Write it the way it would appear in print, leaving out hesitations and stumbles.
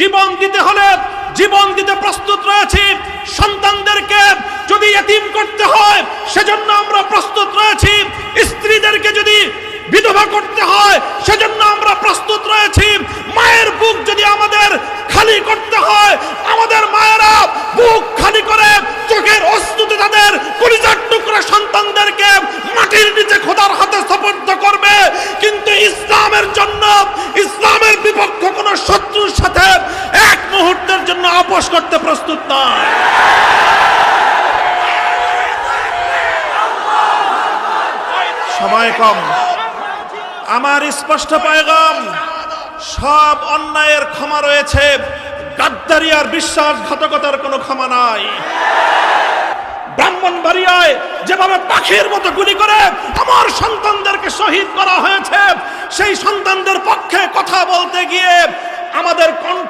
জীবন দিতে হলে জীবন দিতে প্রস্তুত রয়েছি। সন্তানদেরকে যদি এতিম করতে হয় সেজন্য আমরা প্রস্তুত রয়েছি। স্ত্রীদেরকে যদি বিধবা করতে হয় সেজন্য আমরা প্রস্তুত রয়েছি। মায়ের বুক যদি আমাদের খালি করতে হয়, আমাদের মায়েরা বুক খালি করে চোখের অশ্রুতে তাদের কলিজার টুকরা সন্তানদেরকে মাটির নিচে খোদার হাতে সুপর্দ করবে। কিন্তু ইসলামের জন্য, ইসলামের বিপক্ষে কোন শত্রুর সাথে এক মুহূর্তের জন্য আপোষ করতে প্রস্তুত নয়। সময় কম, আমার স্পষ্ট পয়গাম, সব অন্যায়ের ক্ষমা রয়েছে, গাদ্দারি আর বিশ্বাসঘাতকতার কোনো ক্ষমা নাই। ব্রাহ্মণবাড়িয়ায় যেভাবে পাখির মতো গুলি করে আমার সন্তানদেরকে শহীদ করা হয়েছে, সেই সন্তানদের পক্ষে কথা বলতে গিয়ে আমাদের কণ্ঠ